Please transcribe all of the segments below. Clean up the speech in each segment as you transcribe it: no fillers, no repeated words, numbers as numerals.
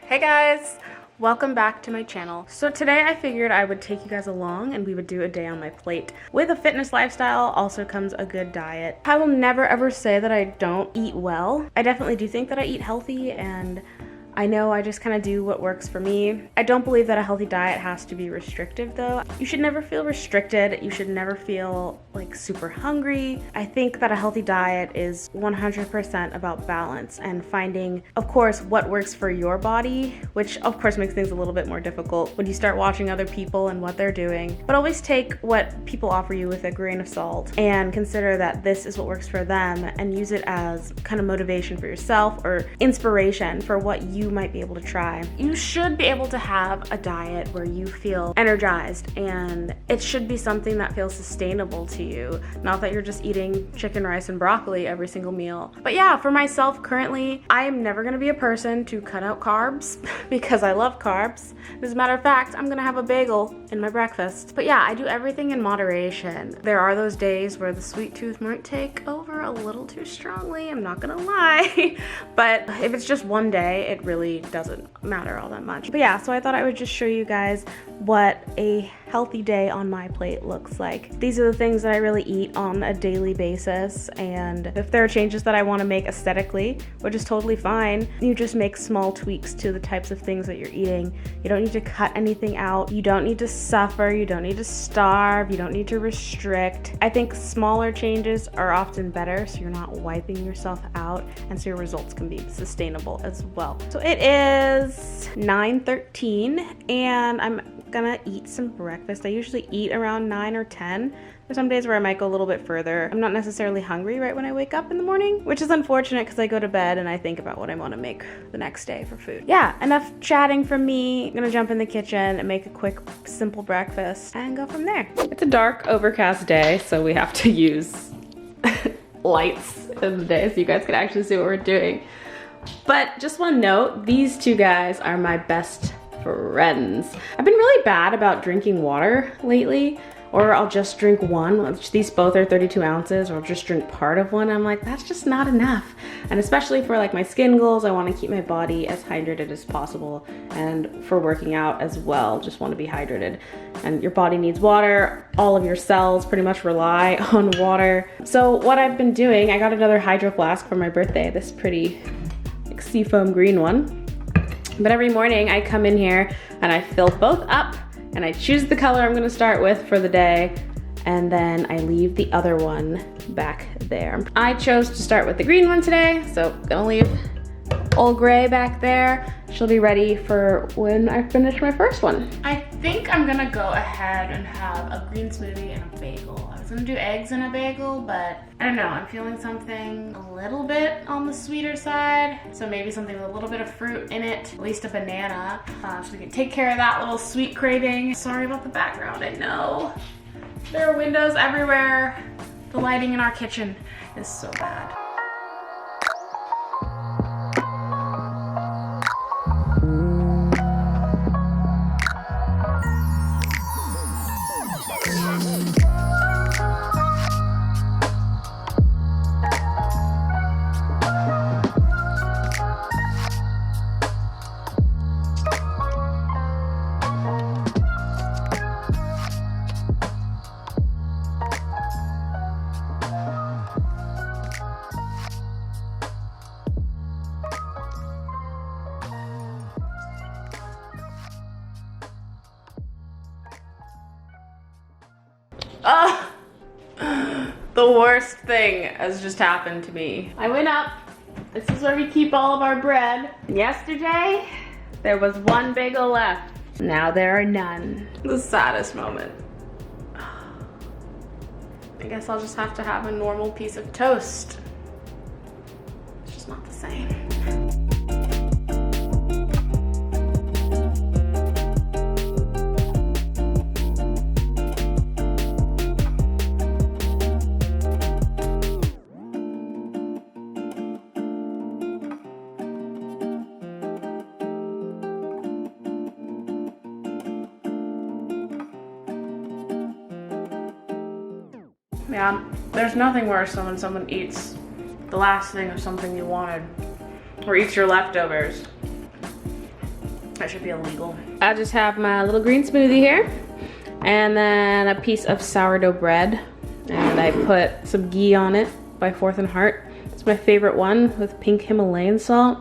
Hey guys, welcome back to my channel. So today I figured I would take you guys along and we would do a day on my plate. With a fitness lifestyle also comes a good diet. I will never ever say that I don't eat well. I definitely do think that I eat healthy, and I know I just kind of do what works for me. I don't believe that a healthy diet has to be restrictive though. You should never feel restricted. You should never feel like super hungry. I think that a healthy diet is 100% about balance and finding, of course, what works for your body, which of course makes things a little bit more difficult when you start watching other people and what they're doing. But always take what people offer you with a grain of salt and consider that this is what works for them and use it as kind of motivation for yourself or inspiration for what you might be able to try. You should be able to have a diet where you feel energized, and it should be something that feels sustainable to you. Not that you're just eating chicken, rice, and broccoli every single meal. But yeah, for myself currently, I am never gonna be a person to cut out carbs because I love carbs. As a matter of fact, I'm gonna have a bagel in my breakfast. But yeah, I do everything in moderation. There are those days where the sweet tooth might take over a little too strongly, I'm not gonna lie. But if it's just one day, it really doesn't matter all that much. But yeah, so I thought I would just show you guys what a healthy day on my plate looks like. These are the things that I really eat on a daily basis, and if there are changes that I want to make aesthetically, which is totally fine, you just make small tweaks to the types of things that you're eating. You don't need to cut anything out. You don't need to suffer. You don't need to starve. You don't need to restrict. I think smaller changes are often better, so you're not wiping yourself out, and so your results can be sustainable as well. So it is 9:13 and I'm gonna eat some breakfast. I usually eat around 9 or 10. There's some days where I might go a little bit further. I'm not necessarily hungry right when I wake up in the morning, which is unfortunate because I go to bed and I think about what I want to make the next day for food. Yeah, enough chatting from me. I'm gonna jump in the kitchen and make a quick, simple breakfast and go from there. It's a dark, overcast day, so we have to use lights in the day so you guys can actually see what we're doing. But just one note, these two guys are my best friends. I've been really bad about drinking water lately, or I'll just drink one, which these both are 32 ounces, or I'll just drink part of one. I'm like, that's just not enough. And especially for like my skin goals, I want to keep my body as hydrated as possible. And for working out as well, just want to be hydrated. And your body needs water. All of your cells pretty much rely on water. So what I've been doing, I got another hydro flask for my birthday, this pretty like, seafoam green one. But every morning I come in here and I fill both up and I choose the color I'm gonna start with for the day, and then I leave the other one back there. I chose to start with the green one today, so gonna leave old gray back there. She'll be ready for when I finish my first one. I think I'm gonna go ahead and have a green smoothie and a bagel. I was gonna do eggs in a bagel, but I don't know, I'm feeling something a little bit on the sweeter side. So maybe something with a little bit of fruit in it, at least a banana, so we can take care of that little sweet craving. Sorry about the background, I know. There are windows everywhere. The lighting in our kitchen is so bad. Oh, the worst thing has just happened to me. I went up. This is where we keep all of our bread. Yesterday, there was one bagel left. Now there are none. The saddest moment. I guess I'll just have to have a normal piece of toast. It's just not the same. Yeah, there's nothing worse than when someone eats the last thing of something you wanted, or eats your leftovers. That should be illegal. I just have my little green smoothie here, and then a piece of sourdough bread, and I put some ghee on it by Fourth and Heart. It's my favorite one with pink Himalayan salt.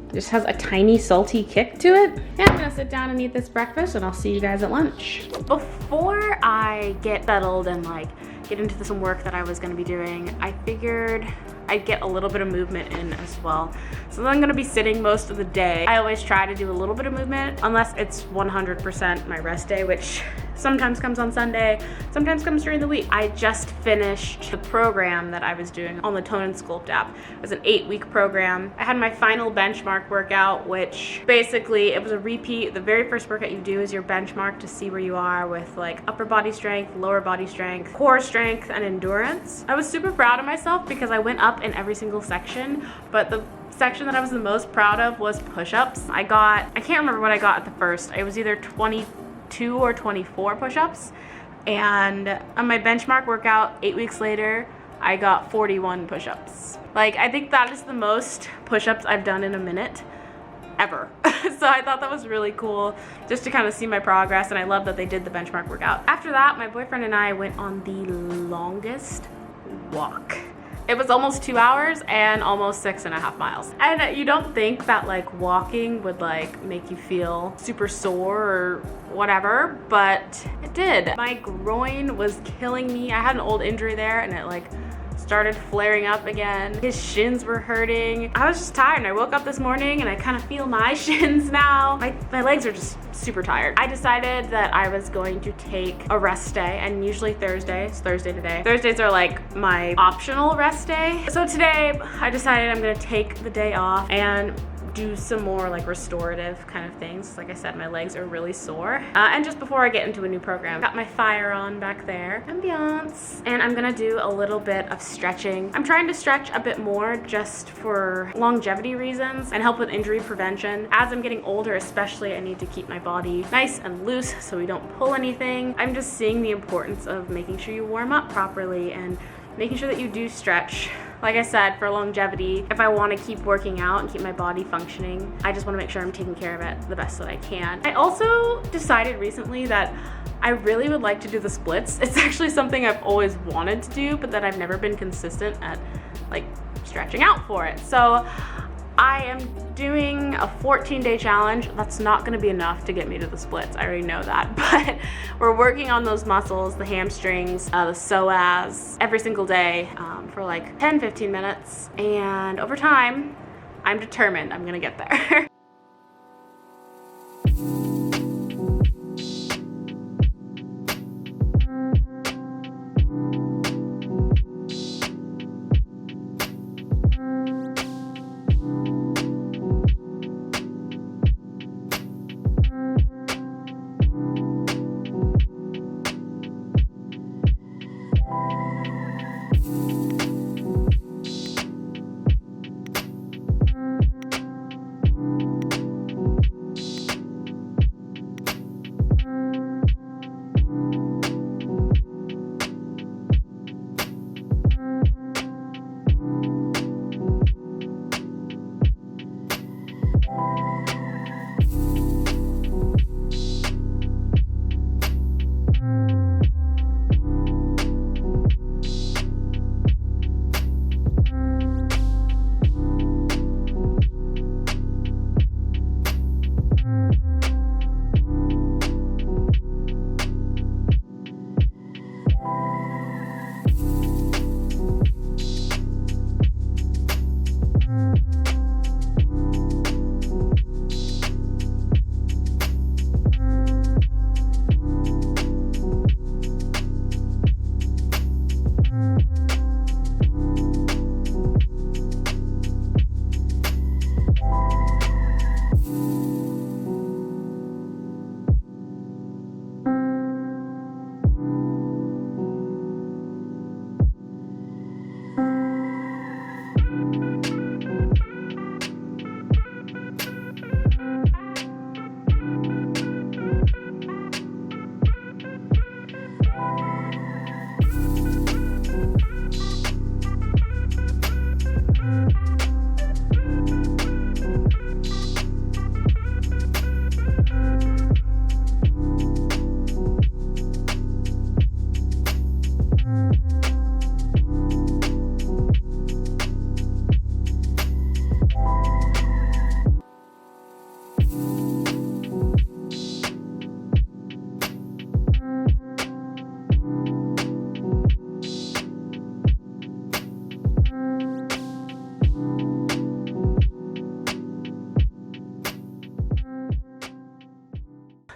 It just has a tiny salty kick to it. And I'm gonna sit down and eat this breakfast, and I'll see you guys at lunch. Before I get settled and like get into some work that I was gonna be doing, I figured I'd get a little bit of movement in as well. So I'm gonna be sitting most of the day. I always try to do a little bit of movement unless it's 100% my rest day, which sometimes comes on Sunday, sometimes comes during the week. I just finished the program that I was doing on the Tone and Sculpt app. It was an 8-week program. I had my final benchmark workout, which basically it was a repeat. The very first workout you do is your benchmark to see where you are with like upper body strength, lower body strength, core strength, and endurance. I was super proud of myself because I went up in every single section, but the section that I was the most proud of was push-ups. I can't remember what I got at the first. It was either 22 or 24 push-ups, and on my benchmark workout 8 weeks later I got 41 push-ups. Like, I think that is the most push-ups I've done in a minute ever. So I thought that was really cool just to kind of see my progress, and I love that they did the benchmark workout. After that, my boyfriend and I went on the longest walk. It was almost 2 hours and almost 6.5 miles. And you don't think that like walking would like make you feel super sore or whatever, but it did. My groin was killing me. I had an old injury there, and it like started flaring up again. His shins were hurting. I was just tired, and I woke up this morning and I kind of feel my shins now. My legs are just super tired. I decided that I was going to take a rest day, and usually Thursday, it's Thursday today. Thursdays are like my optional rest day. So today I decided I'm gonna take the day off and do some more like restorative kind of things. Like I said, my legs are really sore. And just before I get into a new program, got my fire on back there, ambiance, and I'm gonna do a little bit of stretching. I'm trying to stretch a bit more just for longevity reasons and help with injury prevention. As I'm getting older especially, I need to keep my body nice and loose so we don't pull anything. I'm just seeing the importance of making sure you warm up properly and making sure that you do stretch. Like I said, for longevity, if I want to keep working out and keep my body functioning, I just want to make sure I'm taking care of it the best that I can. I also decided recently that I really would like to do the splits. It's actually something I've always wanted to do, but that I've never been consistent at like stretching out for it. So I am doing a 14-day challenge. That's not gonna be enough to get me to the splits, I already know that, but we're working on those muscles, the hamstrings, the psoas, every single day for like 10-15 minutes, and over time, I'm determined I'm gonna get there.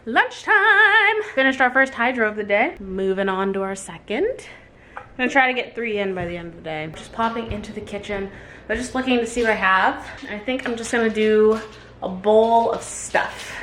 lunchtime. Finished our first hydro of the day. Moving on to our second. I'm gonna try to get 3 in by the end of the day. Just popping into the kitchen, but just looking to see what I have. I think I'm just gonna do a bowl of stuff.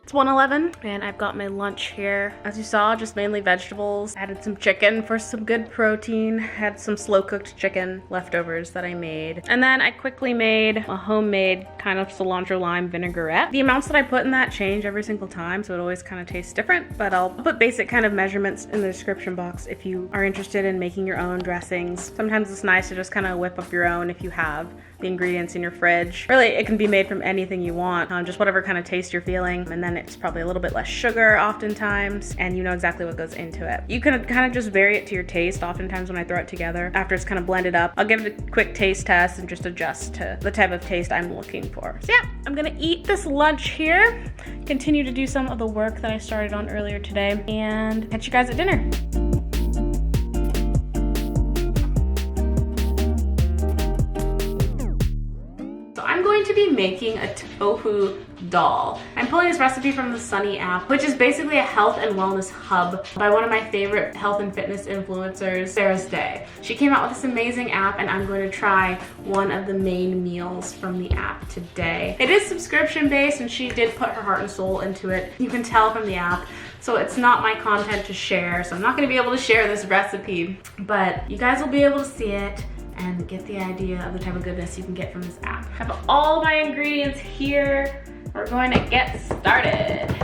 It's 1:11 and I've got my lunch here. As you saw, just mainly vegetables. Added some chicken for some good protein. Had some slow cooked chicken leftovers that I made. And then I quickly made a homemade kind of cilantro lime vinaigrette. The amounts that I put in that change every single time, so it always kind of tastes different, but I'll put basic kind of measurements in the description box if you are interested in making your own dressings. Sometimes it's nice to just kind of whip up your own if you have the ingredients in your fridge. Really, it can be made from anything you want, just whatever kind of taste you're feeling. And then it's probably a little bit less sugar oftentimes, and you know exactly what goes into it. You can kind of just vary it to your taste. Oftentimes when I throw it together, after it's kind of blended up, I'll give it a quick taste test and just adjust to the type of taste I'm looking for. So yeah, I'm gonna eat this lunch here, continue to do some of the work that I started on earlier today, and catch you guys at dinner. To be making a tofu dal. I'm pulling this recipe from the Sunny app, which is basically a health and wellness hub by one of my favorite health and fitness influencers, Sarah's Day. She came out with this amazing app and I'm going to try one of the main meals from the app today. It is subscription based and she did put her heart and soul into it. You can tell from the app. So it's not my content to share, so I'm not going to be able to share this recipe, but you guys will be able to see it and get the idea of the type of goodness you can get from this app. I have all my ingredients here. We're going to get started.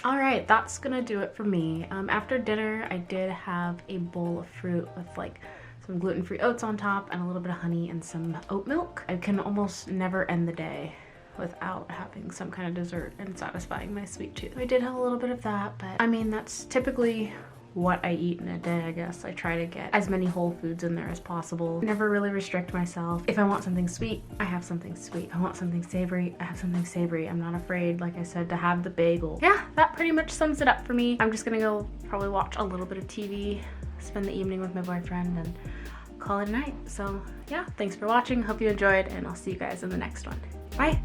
All right, that's gonna do it for me. After dinner, I did have a bowl of fruit with like some gluten-free oats on top and a little bit of honey and some oat milk. I can almost never end the day without having some kind of dessert and satisfying my sweet tooth. I did have a little bit of that, but I mean, that's typically what I eat in a day, I guess. I try to get as many whole foods in there as possible. Never really restrict myself. If I want something sweet, I have something sweet. If I want something savory, I have something savory. I'm not afraid, like I said, to have the bagel. Yeah, that pretty much sums it up for me. I'm just gonna go probably watch a little bit of TV, spend the evening with my boyfriend, and call it a night. So yeah, thanks for watching. Hope you enjoyed, and I'll see you guys in the next one. Bye.